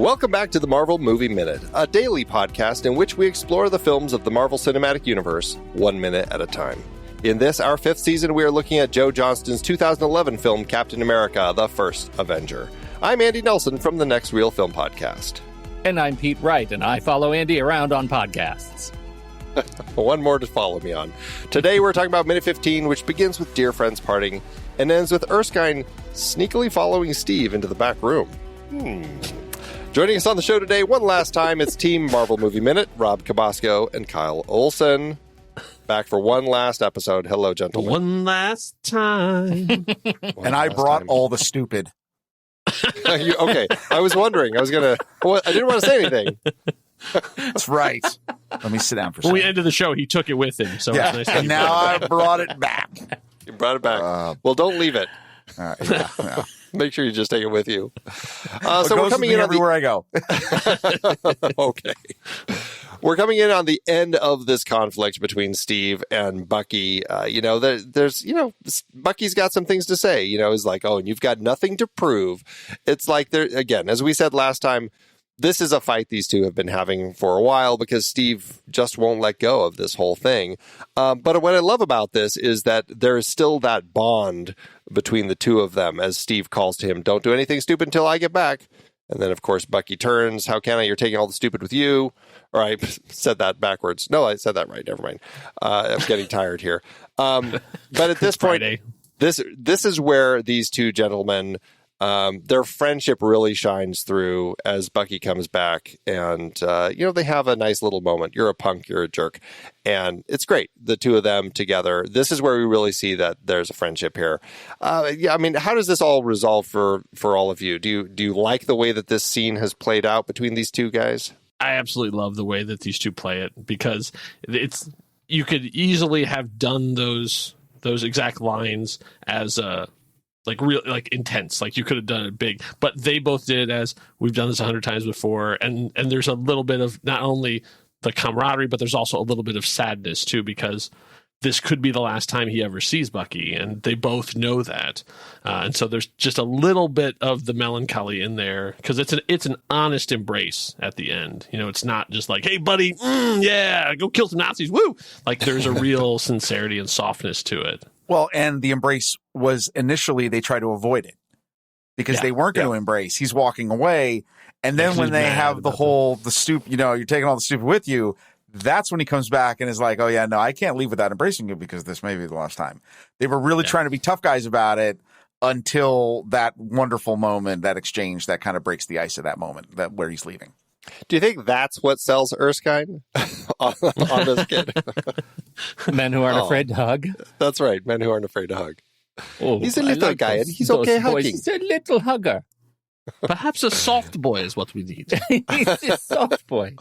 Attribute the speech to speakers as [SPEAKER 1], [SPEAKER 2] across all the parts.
[SPEAKER 1] Welcome back to the Marvel Movie Minute, a daily podcast in which we explore the films of the Marvel Cinematic Universe 1 minute at a time. In this, our 5th season, we are looking at Joe Johnston's 2011 film Captain America, The First Avenger. I'm Andy Nelson from the Next Reel Film Podcast.
[SPEAKER 2] And I'm Pete Wright, and I follow Andy around on podcasts.
[SPEAKER 1] One more to follow me on. Today we're talking about Minute 15, which begins with dear friends parting and ends with Erskine sneakily following Steve into the back room. Joining us on the show today, one last time, it's Team Marvel Movie Minute, Rob Kubasko and Kyle Olson. Back for one last episode. Hello, gentlemen.
[SPEAKER 3] One last time.
[SPEAKER 4] And I brought all the stupid.
[SPEAKER 1] Okay, I was wondering. I didn't want to say anything.
[SPEAKER 4] That's right. Let me sit down for a
[SPEAKER 3] When
[SPEAKER 4] second.
[SPEAKER 3] we ended the show, he took it with him. So
[SPEAKER 4] Yeah,
[SPEAKER 3] it's nice that
[SPEAKER 4] and
[SPEAKER 3] you
[SPEAKER 4] now
[SPEAKER 3] brought
[SPEAKER 4] I
[SPEAKER 3] it back.
[SPEAKER 4] brought it back.
[SPEAKER 1] You brought it back. Well, don't leave it.
[SPEAKER 4] Yeah.
[SPEAKER 1] Make sure you just take it with you.
[SPEAKER 4] So
[SPEAKER 1] So we're coming in on
[SPEAKER 4] everywhere I go.
[SPEAKER 1] Okay. We're coming in on the end of this conflict between Steve and Bucky. Bucky's got some things to say. He's like, oh, and you've got nothing to prove. It's like, again, as we said last time, this is a fight these two have been having for a while because Steve just won't let go of this whole thing. But what I love about this is that there is still that bond between the two of them as Steve calls to him, don't do anything stupid until I get back. And then, of course, Bucky turns, how can I? You're taking all the stupid with you. Or I said that backwards. No, I said that right. Never mind. I'm getting tired here. But at this point,
[SPEAKER 3] Friday.
[SPEAKER 1] this is where these two gentlemen, their friendship really shines through as Bucky comes back. And, they have a nice little moment. You're a punk, you're a jerk. And it's great, the two of them together. This is where we really see that there's a friendship here. How does this all resolve for all of you? Do you like the way that this scene has played out between these two guys?
[SPEAKER 3] I absolutely love the way that these two play it because you could easily have done those exact lines as intense. Like you could have done it big, but they both did it as we've done this 100 times before. And there's a little bit of not only the camaraderie, but there's also a little bit of sadness too, because this could be the last time he ever sees Bucky, and they both know that. And so there's just a little bit of the melancholy in there because it's an honest embrace at the end. It's not just like, hey, buddy, yeah, go kill some Nazis, woo! Like there's a real sincerity and softness to it.
[SPEAKER 4] Well, and the embrace was initially they try to avoid it because they weren't going to embrace. He's walking away. And then when they have the stoop, you're taking all the stupid with you. That's when he comes back and is like, oh, yeah, no, I can't leave without embracing you because this may be the last time. They were really trying to be tough guys about it until that wonderful moment, that exchange that kind of breaks the ice of that moment where he's leaving.
[SPEAKER 1] Do you think that's what sells Erskine on this kid?
[SPEAKER 2] Men who aren't afraid to hug.
[SPEAKER 1] That's right. Men who aren't afraid to hug.
[SPEAKER 2] Oh,
[SPEAKER 1] He's a little guy and he's okay hugging.
[SPEAKER 2] He's a little hugger.
[SPEAKER 3] Perhaps a soft boy is what we need.
[SPEAKER 2] He's a soft boy.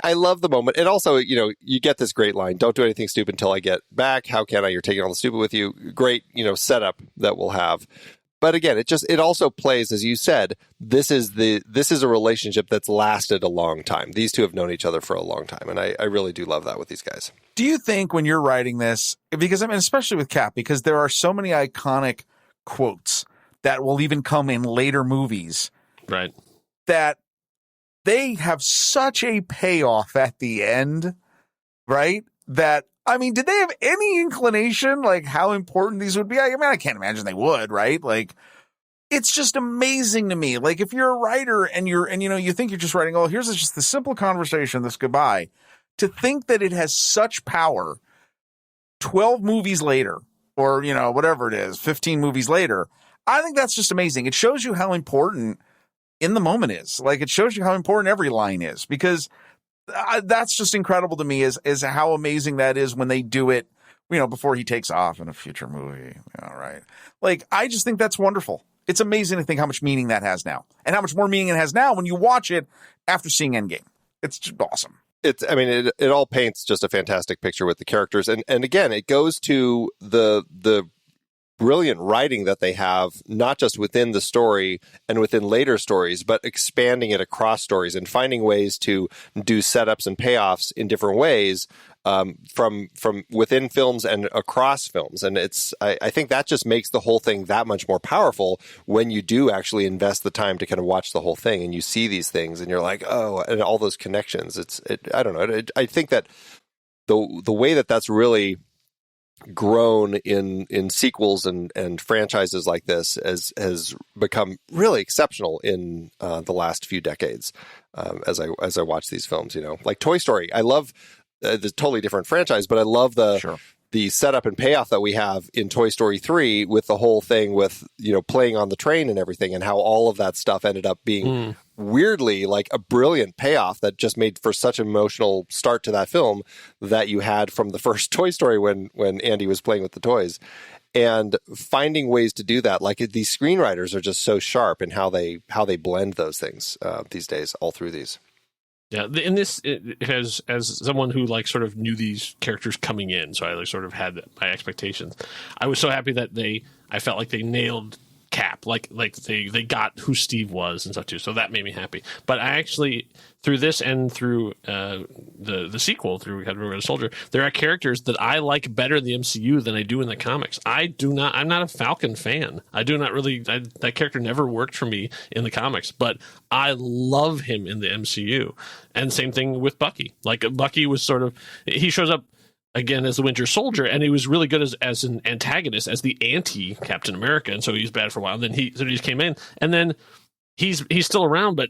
[SPEAKER 1] I love the moment. And also, you get this great line, don't do anything stupid until I get back. How can I? You're taking all the stupid with you. Great, setup that we'll have. But again, it also plays, as you said, this is a relationship that's lasted a long time. These two have known each other for a long time. And I really do love that with these guys.
[SPEAKER 4] Do you think when you're writing this, because especially with Cap, because there are so many iconic quotes that will even come in later movies,
[SPEAKER 3] Right.
[SPEAKER 4] that they have such a payoff at the end, right? That, did they have any inclination, like, how important these would be? I can't imagine they would, right? Like, it's just amazing to me. Like, if you're a writer and you think you're just writing, oh, here's just the simple conversation, this goodbye, to think that it has such power 12 movies later, or, whatever it is, 15 movies later, I think that's just amazing. It shows you how important in the moment is. Like, it shows you how important every line is, because that's just incredible to me is how amazing that is when they do it, before he takes off in a future movie. All right. Like, I just think that's wonderful. It's amazing to think how much meaning that has now and how much more meaning it has now when you watch it after seeing Endgame. It's just awesome.
[SPEAKER 1] It all paints just a fantastic picture with the characters. And again, it goes to the brilliant writing that they have, not just within the story and within later stories, but expanding it across stories and finding ways to do setups and payoffs in different ways from within films and across films. And I think that just makes the whole thing that much more powerful when you do actually invest the time to kind of watch the whole thing and you see these things and you're like, oh, and all those connections. I don't know. I think that the way that that's really grown in sequels and franchises like this has become really exceptional in the last few decades. As I watch these films, like Toy Story, I love the totally different franchise, but I love the setup and payoff that we have in Toy Story 3 with the whole thing with, playing on the train and everything, and how all of that stuff ended up being weirdly like a brilliant payoff that just made for such an emotional start to that film that you had from the first Toy Story when Andy was playing with the toys. And finding ways to do that, like these screenwriters are just so sharp in how they blend those things these days, all through these.
[SPEAKER 3] Yeah, in this, it has, as someone who like sort of knew these characters coming in, so I like sort of had my expectations. I was so happy that I felt like they nailed Cap, like they got who Steve was and stuff too. So that made me happy. But I actually, through this and through the sequel, through Captain America: Soldier, there are characters that I like better in the MCU than I do in the comics. I'm not a Falcon fan. I do not really. That character never worked for me in the comics, but I love him in the MCU. And same thing with Bucky. Like Bucky was sort of, he shows up again as the Winter Soldier, and he was really good as an antagonist, as the anti-Captain America, and so he was bad for a while. And then he just came in, and then he's still around, but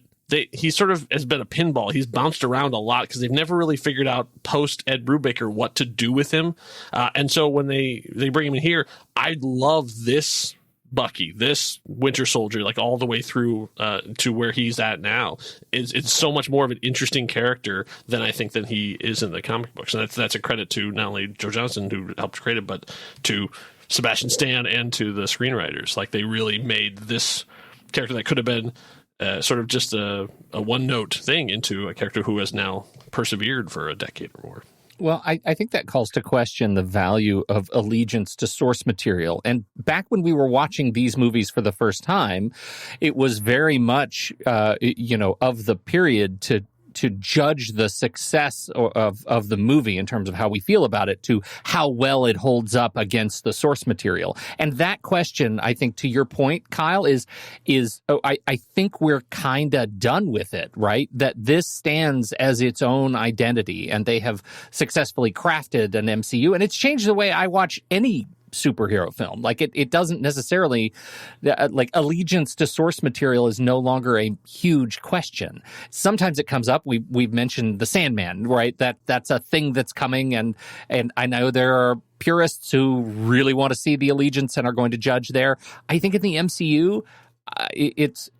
[SPEAKER 3] he sort of has been a pinball. He's bounced around a lot because they've never really figured out post Ed Brubaker what to do with him. And so when they bring him in here, I love this Bucky, this Winter Soldier, like all the way through to where he's at now. It's so much more of an interesting character than I think that he is in the comic books, and that's a credit to not only Joe Johnston, who helped create it, but to Sebastian Stan and to the screenwriters. Like they really made this character that could have been sort of just a one-note thing into a character who has now persevered for a decade or more.
[SPEAKER 2] Well, I think that calls to question the value of allegiance to source material. And back when we were watching these movies for the first time, it was very much, of the period to judge the success of the movie in terms of how we feel about it to how well it holds up against the source material. And that question, I think, to your point, Kyle, I think we're kind of done with it, right? That this stands as its own identity, and they have successfully crafted an MCU, and it's changed the way I watch any superhero film. Like it doesn't necessarily like allegiance to source material is no longer a huge question. Sometimes it comes up. We've mentioned the Sandman, right? That's a thing that's coming, and I know there are purists who really want to see the allegiance and are going to judge there. I think in the MCU, is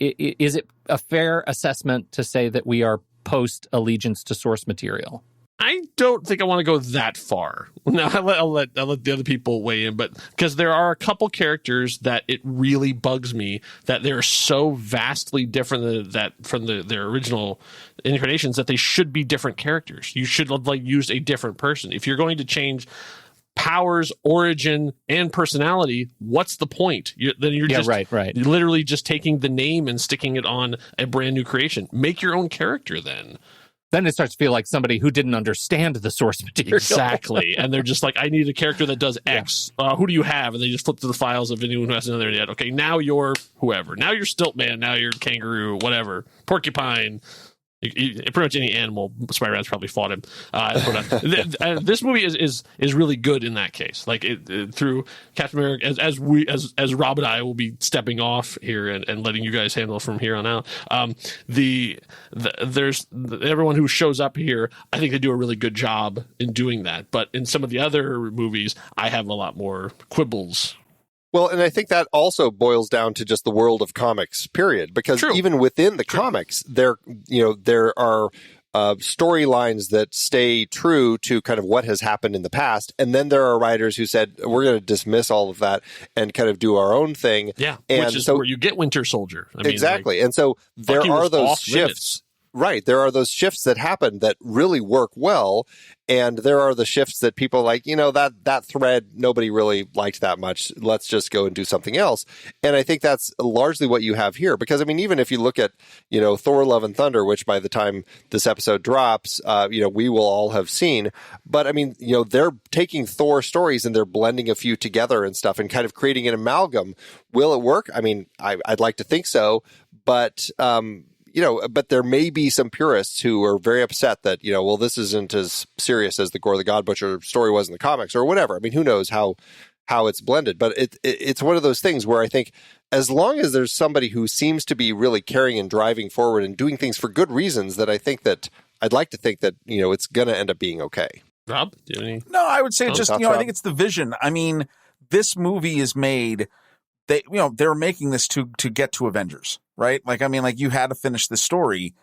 [SPEAKER 2] it a fair assessment to say that we are post allegiance to source material?
[SPEAKER 3] I don't think I want to go that far. Now, I'll let the other people weigh in, but because there are a couple characters that it really bugs me that they're so vastly different from their original incarnations that they should be different characters. You should use a different person. If you're going to change powers, origin, and personality, what's the point? You're just
[SPEAKER 2] right.
[SPEAKER 3] Literally just taking the name and sticking it on a brand new creation. Make your own character then.
[SPEAKER 2] Then it starts to feel like somebody who didn't understand the source material.
[SPEAKER 3] Exactly. And they're just like, I need a character that does X. Yeah. Who do you have? And they just flip through the files of anyone who hasn't done there yet. Okay, now you're whoever. Now you're Stiltman. Now you're Kangaroo, whatever. Porcupine. Pretty much any animal, Spider-Man's probably fought him. This movie is really good in that case. Like through Captain America, as Rob and I will be stepping off here and letting you guys handle it from here on out. There's everyone who shows up here. I think they do a really good job in doing that. But in some of the other movies, I have a lot more quibbles.
[SPEAKER 1] Well, and I think that also boils down to just the world of comics, period. Because
[SPEAKER 3] True.
[SPEAKER 1] Even within the comics, there are storylines that stay true to kind of what has happened in the past. And then there are writers who said, we're going to dismiss all of that and kind of do our own thing.
[SPEAKER 3] Yeah,
[SPEAKER 1] and
[SPEAKER 3] which is where you get Winter Soldier.
[SPEAKER 1] Exactly. And so there are those shifts. Right. There are those shifts that happen that really work well. And there are the shifts that people like, that thread, nobody really liked that much. Let's just go and do something else. And I think that's largely what you have here. Because, even if you look at, Thor, Love and Thunder, which by the time this episode drops, we will all have seen. But, they're taking Thor stories and they're blending a few together and stuff and kind of creating an amalgam. Will it work? I'd like to think so. But, but there may be some purists who are very upset that, this isn't as serious as the Gore the God Butcher story was in the comics or whatever. Who knows how it's blended, but it's one of those things where I think as long as there's somebody who seems to be really carrying and driving forward and doing things for good reasons, that I'd like to think that, it's going to end up being okay.
[SPEAKER 3] Rob, do you have any?
[SPEAKER 4] No, I would say just,
[SPEAKER 1] thoughts,
[SPEAKER 4] I
[SPEAKER 1] Rob?
[SPEAKER 4] think it's the vision. This movie is made, they're making this to get to Avengers, right? You had to finish this story.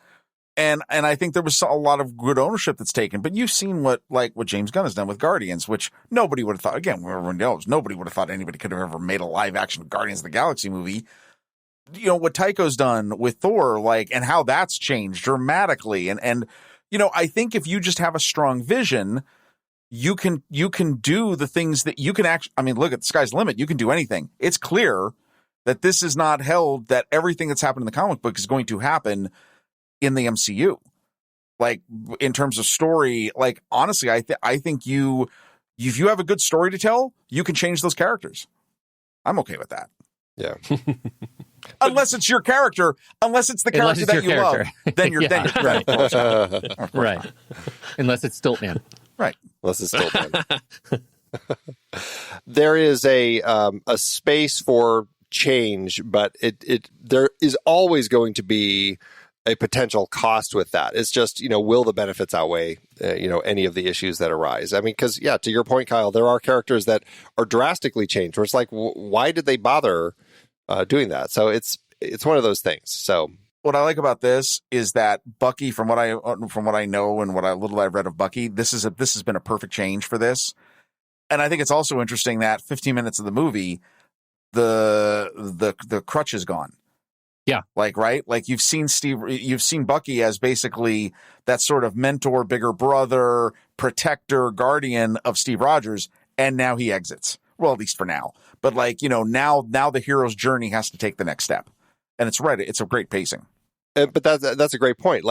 [SPEAKER 4] And I think there was a lot of good ownership that's taken, but you've seen what James Gunn has done with Guardians, which nobody would have thought, again, everyone knows, nobody would have thought anybody could have ever made a live action Guardians of the Galaxy movie. What Taika's done with Thor, and how that's changed dramatically. And I think if you just have a strong vision, you can do the things that you can actually, look at the sky's the limit. You can do anything. It's clear that this is not held, that everything that's happened in the comic book is going to happen in the MCU. In terms of story, honestly, I think if you have a good story to tell, you can change those characters. I'm okay with that.
[SPEAKER 1] Yeah.
[SPEAKER 4] Unless it's your character, unless it's the character that you love, then you're right. Of course.
[SPEAKER 2] Right. Unless it's Stiltman.
[SPEAKER 4] Right.
[SPEAKER 1] Unless it's Stiltman. There is a space for change, but there is always going to be a potential cost with that. It's just, will the benefits outweigh, any of the issues that arise? Because, to your point, Kyle, there are characters that are drastically changed where it's like, why did they bother doing that? So it's one of those things. So
[SPEAKER 4] what I like about this is that Bucky, from what I know and little I've read of Bucky, this has been a perfect change for this. And I think it's also interesting that 15 minutes of the movie, the crutch is gone.
[SPEAKER 2] Yeah.
[SPEAKER 4] Right? You've seen Bucky as basically that sort of mentor, bigger brother, protector, guardian of Steve Rogers, and now he exits. Well, at least for now. But now the hero's journey has to take the next step. And it's right. It's a great pacing.
[SPEAKER 1] But that's a great point.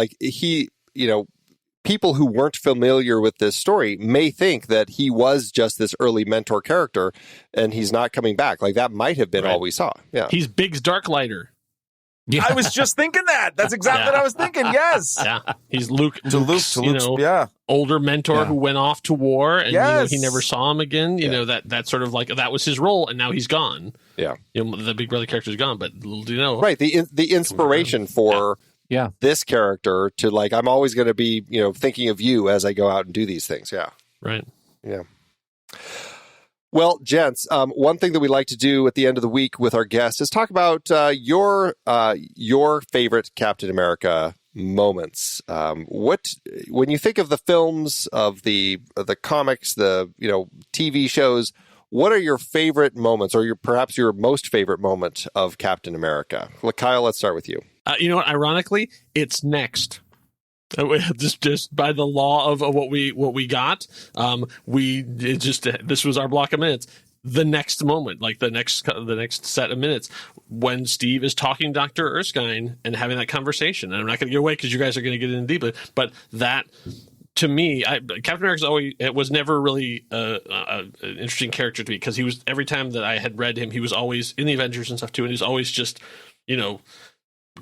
[SPEAKER 1] People who weren't familiar with this story may think that he was just this early mentor character and he's not coming back. That might have been all we saw. Yeah.
[SPEAKER 3] He's Biggs Darklighter.
[SPEAKER 2] Yeah.
[SPEAKER 4] I was just thinking that. That's exactly what I was thinking. Yes.
[SPEAKER 3] Yeah. He's Luke's
[SPEAKER 4] Luke's
[SPEAKER 3] older mentor who went off to war and he never saw him again. That sort of that was his role, and now he's gone.
[SPEAKER 1] Yeah.
[SPEAKER 3] The Big Brother character is gone, but little do you know.
[SPEAKER 1] Right. The inspiration for this character to I'm always going to be, thinking of you as I go out and do these things. Yeah.
[SPEAKER 3] Right.
[SPEAKER 1] Yeah. Well, gents, one thing that we like to do at the end of the week with our guests is talk about your favorite Captain America moments. When you think of the films, of the comics, the TV shows, what are your favorite moments, or perhaps your most favorite moment of Captain America? Kyle, let's start with you.
[SPEAKER 3] You know what? Ironically, it's next. Just by the law of what we got, this was our block of minutes. The next moment, the next set of minutes, when Steve is talking to Dr. Erskine and having that conversation. And I'm not going to get away because you guys are going to get in deeply, but that. To me, Captain America was never really an interesting character to me, because he was, every time that I had read him, he was always in the Avengers and stuff too, and he was always just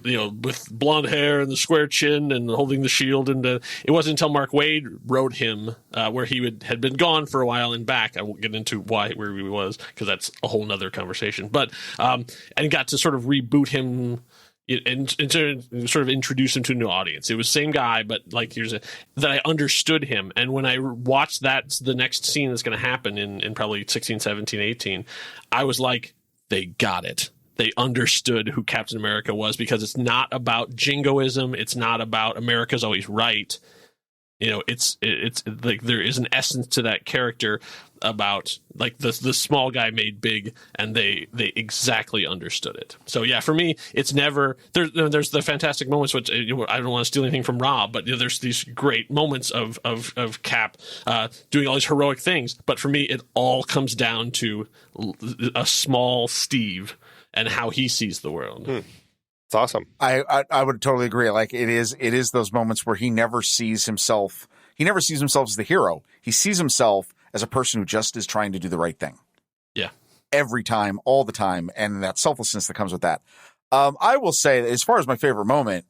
[SPEAKER 3] with blonde hair and the square chin and holding the shield. And it wasn't until Mark Waid wrote him, where he had been gone for a while and back. I won't get into where he was, because that's a whole nother conversation. But and got to sort of reboot him. And sort of introduce him to a new audience. It was the same guy, but that I understood him. And when I watched the next scene that's going to happen in probably 16, 17, 18, I was like, they got it. They understood who Captain America was, because it's not about jingoism. It's not about America's always right. it's like there is an essence to that character about like the small guy made big, and they exactly understood it. So yeah, for me, it's never there's the fantastic moments, which I don't want to steal anything from Rob, but there's these great moments of Cap doing all these heroic things. But for me, it all comes down to a small Steve and how he sees the world.
[SPEAKER 1] It's awesome.
[SPEAKER 4] I would totally agree. Like it is those moments where he never sees himself as the hero. He sees himself as a person who just is trying to do the right thing.
[SPEAKER 3] Yeah.
[SPEAKER 4] Every time, all the time, and that selflessness that comes with that. I will say that as far as my favorite moment,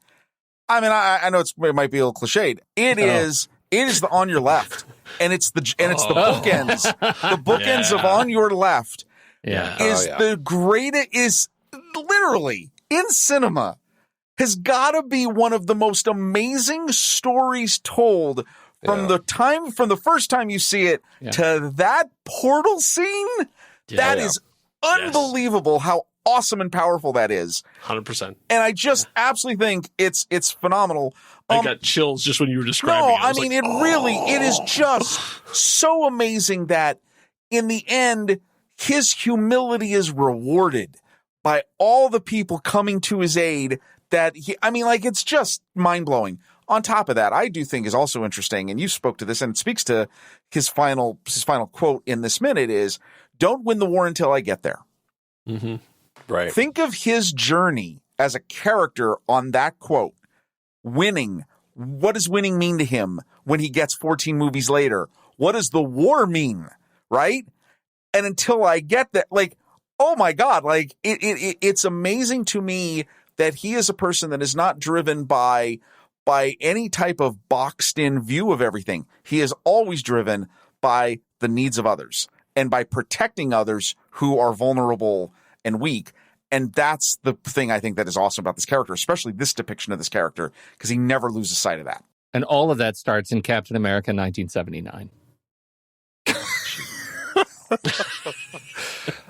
[SPEAKER 4] I mean, I know it might be a little cliched. It is the on your left, and it's the bookends. The bookends of on your left the greatest, is literally in cinema, has got to be one of the most amazing stories told from the first time you see it to that portal scene. That is unbelievable how awesome and powerful that is.
[SPEAKER 3] 100%.
[SPEAKER 4] And I just absolutely think it's phenomenal.
[SPEAKER 3] I got chills just when you were describing it.
[SPEAKER 4] I mean, it is just so amazing that in the end, his humility is rewarded by all the people coming to his aid. It's just mind-blowing. On top of that, I do think is also interesting, and you spoke to this, and it speaks to his final quote in this minute is, "Don't win the war until I get there."
[SPEAKER 3] Mm-hmm.
[SPEAKER 1] Right.
[SPEAKER 4] Think of his journey as a character on that quote. Winning. What does winning mean to him when he gets 14 movies later? What does the war mean? Right? And until I get that, like, oh my God, like it's amazing to me that he is a person that is not driven by any type of boxed in view of everything. He is always driven by the needs of others and by protecting others who are vulnerable and weak. And that's the thing I think that is awesome about this character, especially this depiction of this character, because he never loses sight of that.
[SPEAKER 2] And all of that starts in Captain America 1979.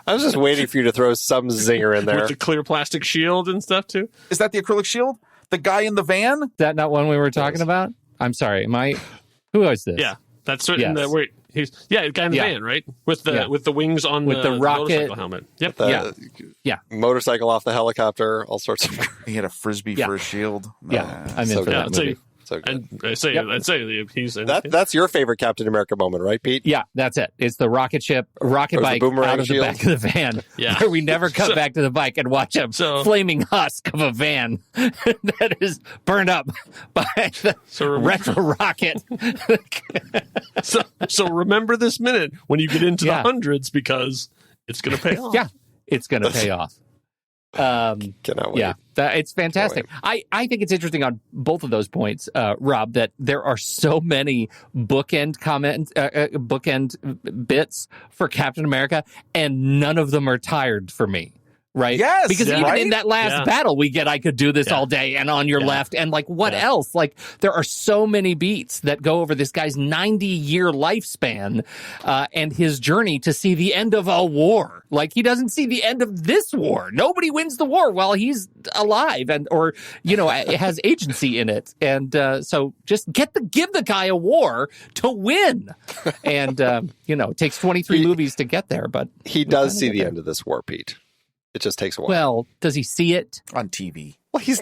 [SPEAKER 1] I was just waiting for you to throw some zinger in there.
[SPEAKER 3] With the clear plastic shield and stuff, too.
[SPEAKER 4] Is that the acrylic shield? The guy in the van?
[SPEAKER 2] Is that not one we were talking about? I'm sorry. Who is this?
[SPEAKER 3] Yeah, that's certain.
[SPEAKER 2] Yes.
[SPEAKER 3] The guy in the van, right? With the wings on
[SPEAKER 2] with the rocket
[SPEAKER 3] motorcycle helmet. Yep.
[SPEAKER 1] Motorcycle off the helicopter, all sorts of.
[SPEAKER 4] He had a frisbee for a shield.
[SPEAKER 2] Yeah, I'm in for that movie.
[SPEAKER 1] So good.
[SPEAKER 3] And I'd say he's
[SPEAKER 1] that's your favorite Captain America moment, right, Pete?
[SPEAKER 2] Yeah, that's it. It's the rocket bike out of the back of the van, where we never cut back to the bike and watch a flaming husk of a van that is burned up by the retro rocket.
[SPEAKER 3] so remember this minute when you get into the hundreds, because it's going to pay off.
[SPEAKER 2] Yeah, it's going to pay off.
[SPEAKER 1] Cannot wait.
[SPEAKER 2] Yeah, it's fantastic. I think it's interesting on both of those points, Rob, that there are so many bookend bits for Captain America, and none of them are tired for me. Right?
[SPEAKER 4] Yes.
[SPEAKER 2] Because even in that last battle, we get, I could do this all day, and on your left, and like, what else? Like, there are so many beats that go over this guy's 90-year lifespan and his journey to see the end of a war. Like, he doesn't see the end of this war. Nobody wins the war while he's alive or has agency in it. And so just give the guy a war to win. And, it takes 23 movies to get there, but
[SPEAKER 1] he does see the end of this war, Pete. It just takes a while.
[SPEAKER 2] Well, does he see it
[SPEAKER 4] on TV?
[SPEAKER 1] Well, he's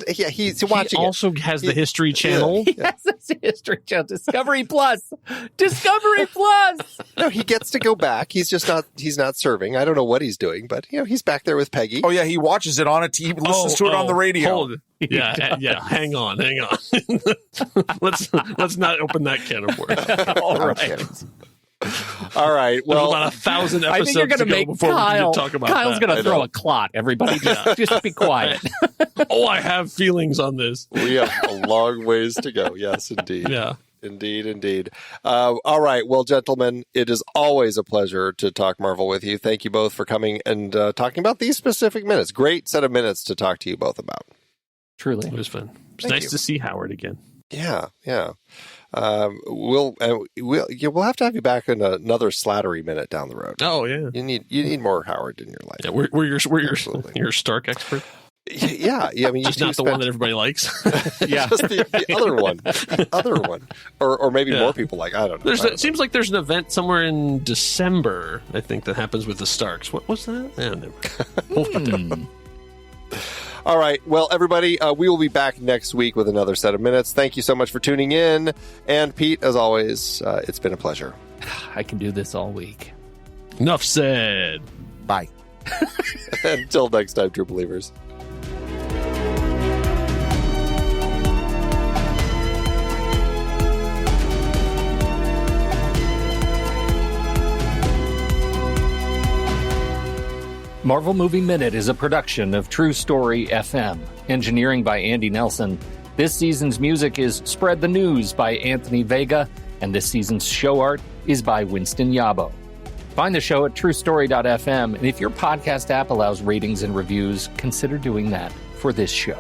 [SPEAKER 1] watching.
[SPEAKER 3] He also has the History Channel.
[SPEAKER 2] Yes, it's the History Channel. Discovery Plus. Discovery Plus.
[SPEAKER 1] No, he gets to go back. He's just not. He's not serving. I don't know what he's doing, but he's back there with Peggy.
[SPEAKER 4] Oh yeah, he watches it on a TV. Listens to it on the radio.
[SPEAKER 3] Hold. Yeah. Hang on. let's not open that can of worms.
[SPEAKER 2] All right.
[SPEAKER 1] All right. Well,
[SPEAKER 3] about 1,000 episodes
[SPEAKER 2] I think you're going to make
[SPEAKER 3] before
[SPEAKER 2] Kyle.
[SPEAKER 3] we can talk about
[SPEAKER 2] Kyle's going to throw a clot. Everybody, just be quiet.
[SPEAKER 3] I have feelings on this.
[SPEAKER 1] We have a long ways to go. Yes, indeed.
[SPEAKER 3] Yeah.
[SPEAKER 1] Indeed. All right. Well, gentlemen, it is always a pleasure to talk Marvel with you. Thank you both for coming and talking about these specific minutes. Great set of minutes to talk to you both about.
[SPEAKER 2] Truly.
[SPEAKER 3] It was fun. It's nice to see Howard again.
[SPEAKER 1] Yeah. We'll have to have you back in another Slattery minute down the road.
[SPEAKER 3] Oh yeah,
[SPEAKER 1] you need more Howard in your life.
[SPEAKER 3] Yeah, we're your Stark expert.
[SPEAKER 1] Yeah, I mean,
[SPEAKER 3] Just
[SPEAKER 1] you
[SPEAKER 3] not the one that everybody likes.
[SPEAKER 2] Yeah.
[SPEAKER 1] just the other one, or maybe more people like. I don't know.
[SPEAKER 3] It seems like there's an event somewhere in December, I think, that happens with the Starks. What was that? Yeah, never.
[SPEAKER 1] All right. Well, everybody, we will be back next week with another set of minutes. Thank you so much for tuning in. And Pete, as always, it's been a pleasure.
[SPEAKER 2] I can do this all week.
[SPEAKER 3] Enough said.
[SPEAKER 4] Bye.
[SPEAKER 1] Until next time, true believers.
[SPEAKER 2] Marvel Movie Minute is a production of True Story FM. Engineering by Andy Nelson. This season's music is Spread the News by Anthony Vega, and this season's show art is by Winston Yabo. Find the show at truestory.fm, and if your podcast app allows ratings and reviews, consider doing that for this show.